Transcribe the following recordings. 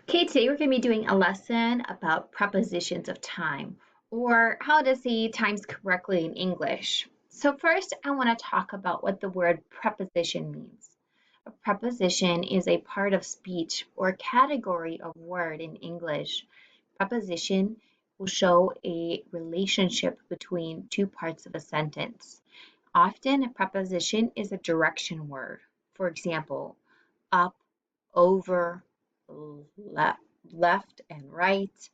Okay, today we're going to be doing a lesson about prepositions of time, or how to say times correctly in English. So first, I want to talk about what the word preposition means. A preposition is a part of speech or category of word in English. Preposition will show a relationship between two parts of a sentence. Often, a preposition is a direction word. For example, up, over, left and right.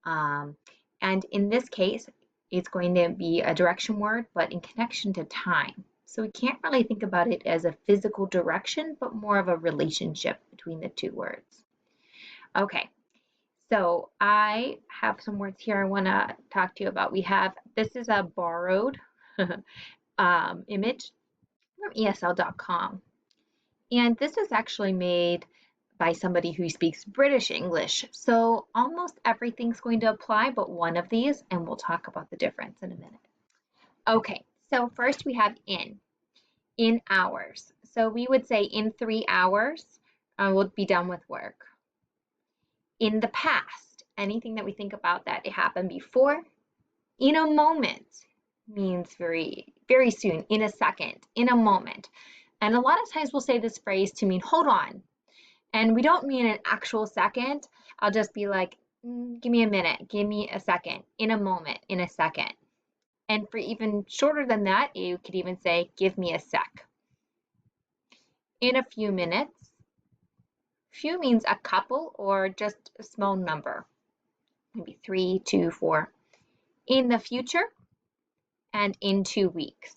Um, and in this case, it's going to be a direction word, but in connection to time. So we can't really think about it as a physical direction, but more of a relationship between the two words. Okay, so I have some words here I want to talk to you about. This is a borrowed image from ESL.com. And this was actually made by somebody who speaks British English. So almost everything's going to apply but one of these, and we'll talk about the difference in a minute. Okay, so first we have in hours. So we would say in 3 hours, we'll be done with work. In the past, anything that we think about that it happened before. In a moment means very, very soon, in a second, in a moment. And a lot of times we'll say this phrase to mean hold on. And we don't mean an actual second. I'll just be like, give me a minute, give me a second, in a moment, in a second. And for even shorter than that, you could even say, give me a sec. In a few minutes. Few means a couple or just a small number, maybe 3, 2, 4. In the future and in 2 weeks.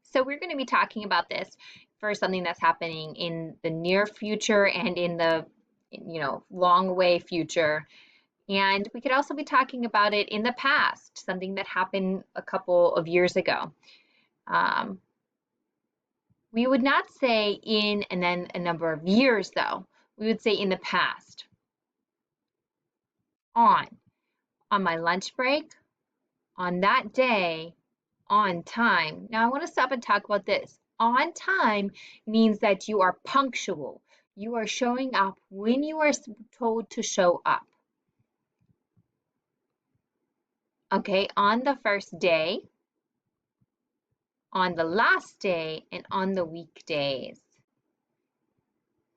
So we're going to be talking about this for something that's happening in the near future and in the long way future. And we could also be talking about it in the past, something that happened a couple of years ago. We would not say in and then a number of years, though. We would say in the past. On my lunch break, on that day, on time. Now I want to stop and talk about this. On time means that you are punctual. You are showing up when you are told to show up. Okay, on the first day, on the last day, and on the weekdays.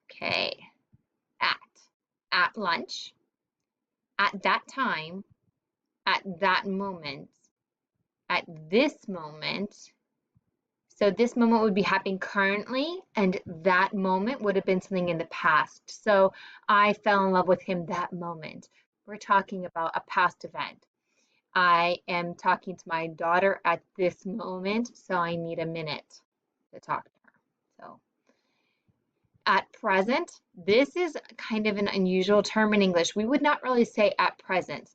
Okay, at lunch, at that time, at that moment, at this moment. So this moment would be happening currently, and that moment would have been something in the past. So I fell in love with him that moment. We're talking about a past event. I am talking to my daughter at this moment, so I need a minute to talk to her. So at present, this is kind of an unusual term in English. We would not really say at present.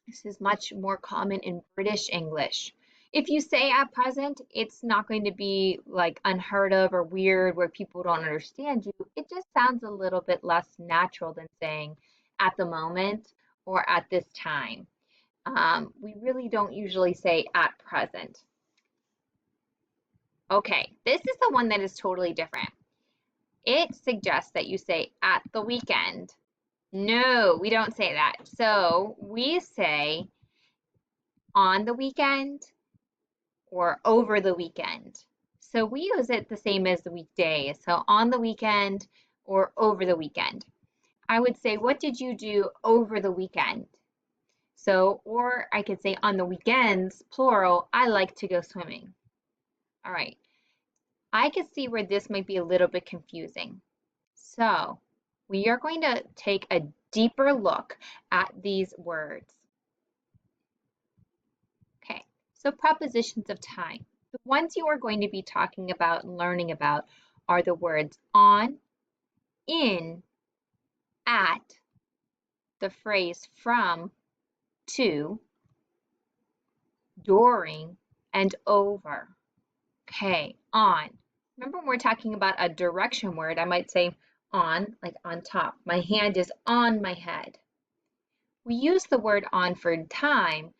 This is much more common in British English. If you say at present, it's not going to be like unheard of or weird where people don't understand you. It just sounds a little bit less natural than saying at the moment or at this time. We really don't usually say at present. Okay, this is the one that is totally different. It suggests that you say at the weekend. No, we don't say that. So we say on the weekend or over the weekend. So we use it the same as the weekdays. So on the weekend or over the weekend. I would say, what did you do over the weekend? So, or I could say on the weekends, plural, I like to go swimming. All right. I could see where this might be a little bit confusing. So we are going to take a deeper look at these words. Okay, so prepositions of time. The ones you are going to be talking about and learning about are the words on, in, at, the phrase from, to, during, and over. Okay, on. Remember when we're talking about a direction word, I might say on, like on top. My hand is on my head. We use the word on for time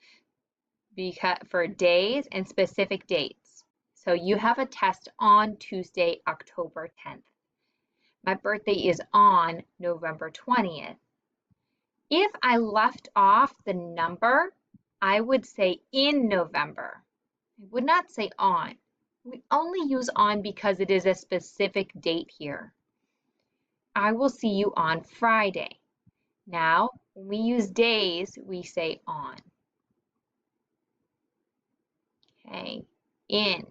for days and specific dates. So you have a test on Tuesday, October 10th. My birthday is on November 20th. If I left off the number, I would say in November. I would not say on. We only use on because it is a specific date here. I will see you on Friday. Now, when we use days, we say on. Okay, in.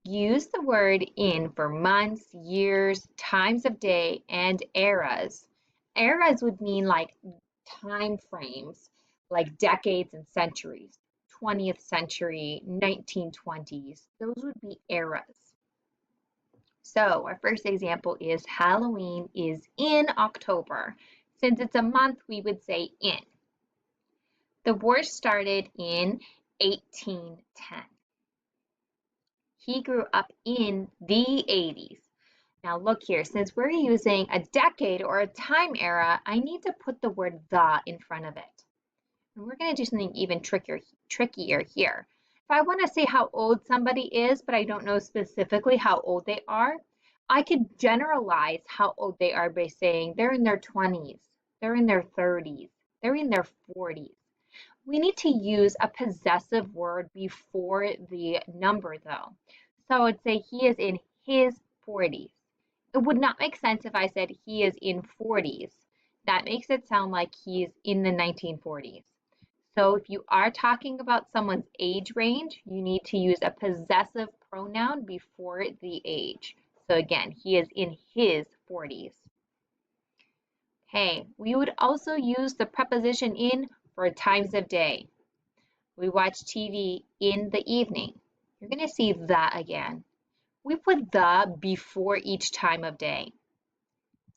Use the word in for months, years, times of day, and eras. Eras would mean like time frames, like decades and centuries. 20th century, 1920s. Those would be eras. So our first example is Halloween is in October. Since it's a month, we would say in. The war started in 1810. He grew up in the 80s. Now look here, since we're using a decade or a time era, I need to put the word the in front of it. And we're going to do something even trickier here. If I want to say how old somebody is, but I don't know specifically how old they are, I could generalize how old they are by saying they're in their 20s, they're in their 30s, they're in their 40s. We need to use a possessive word before the number though. So I would say he is in his 40s. It would not make sense if I said he is in 40s. That makes it sound like he's in the 1940s. So if you are talking about someone's age range, you need to use a possessive pronoun before the age. So again, he is in his 40s. Okay, we would also use the preposition in for times of day. We watch TV in the evening. You're going to see that again. We put the before each time of day.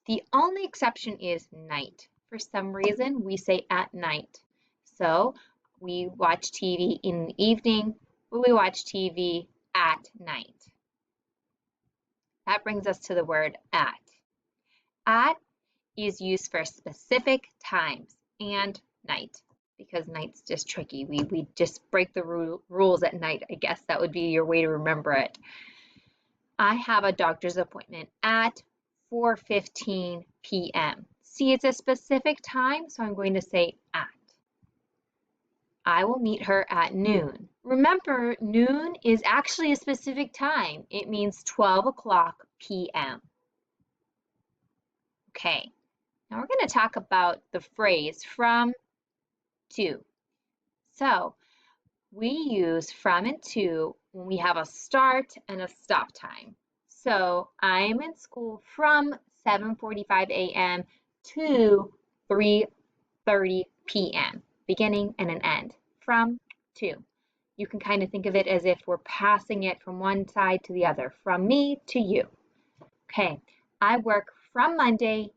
The only exception is night. For some reason, we say at night. So we watch TV in the evening, but we watch TV at night. That brings us to the word at. At is used for specific times and night, because night's just tricky. We just break the rules at night. I guess that would be your way to remember it. I have a doctor's appointment at 4:15 p.m. See, it's a specific time, so I'm going to say at. I will meet her at noon. Remember, noon is actually a specific time. It means 12 o'clock p.m. Okay, now we're going to talk about the phrase from to. So we use from and to when we have a start and a stop time. So I'm in school from 7:45 a.m. to 3:30 p.m. Beginning and an end. From to. You can kind of think of it as if we're passing it from one side to the other. From me to you. Okay, I work from Monday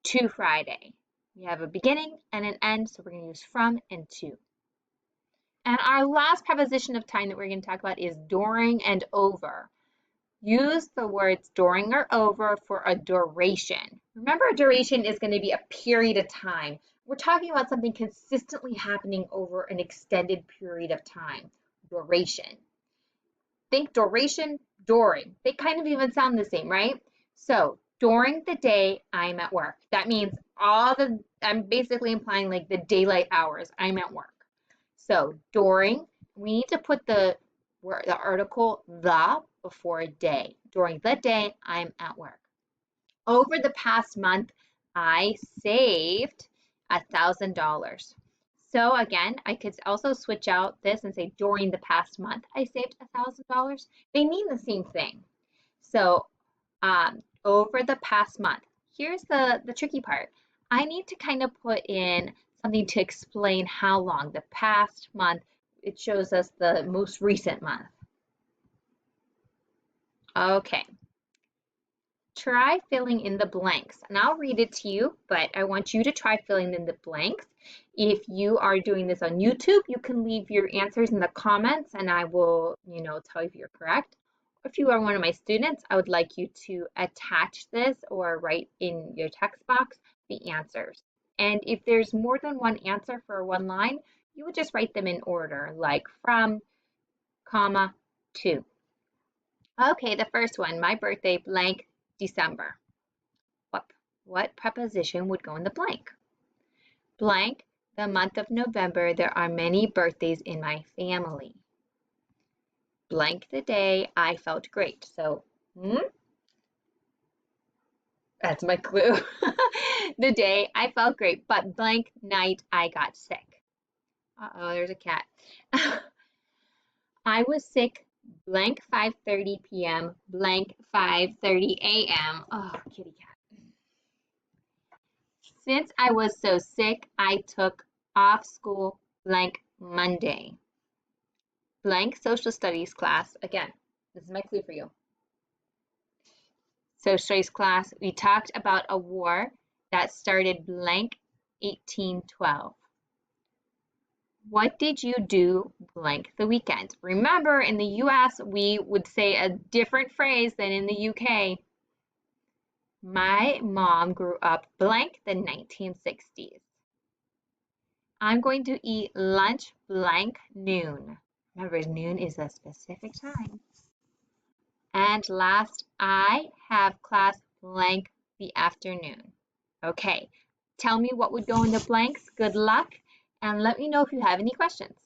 to Friday. We have a beginning and an end, so we're going to use from and to. And our last preposition of time that we're going to talk about is during and over. Use the words during or over for a duration. Remember, a duration is going to be a period of time. We're talking about something consistently happening over an extended period of time. Duration. Think duration, during. They kind of even sound the same, right? So during the day, I'm at work. That means I'm basically implying like the daylight hours, I'm at work. So during, we need to put the article the before day. During the day, I'm at work. Over the past month, I saved $1,000. So again, I could also switch out this and say during the past month, I saved $1,000. They mean the same thing. So over the past month, here's the tricky part. I need to kind of put in something to explain how long. The past month, it shows us the most recent month. Okay. Try filling in the blanks, and I'll read it to you, but I want you to try filling in the blanks. If you are doing this on YouTube, you can leave your answers in the comments and I will, tell you if you're correct. If you are one of my students, I would like you to attach this or write in your text box the answers. And if there's more than one answer for one line, you would just write them in order, like from, comma, to. Okay, the first one, my birthday blank December. What what preposition would go in the blank? Blank, the month of November, there are many birthdays in my family. Blank the day I felt great. So, that's my clue. The day I felt great, but blank night I got sick. Uh-oh, there's a cat. I was sick blank 5:30 p.m. blank 5:30 a.m. Oh, kitty cat. Since I was so sick, I took off school blank Monday. Blank social studies class. Again, this is my clue for you. Social studies class, we talked about a war that started blank 1812. What did you do blank the weekend? Remember, in the US, we would say a different phrase than in the UK. My mom grew up blank the 1960s. I'm going to eat lunch blank noon. Remember, noon is a specific time. And last, I have class blank the afternoon. Okay, tell me what would go in the blanks. Good luck, and let me know if you have any questions.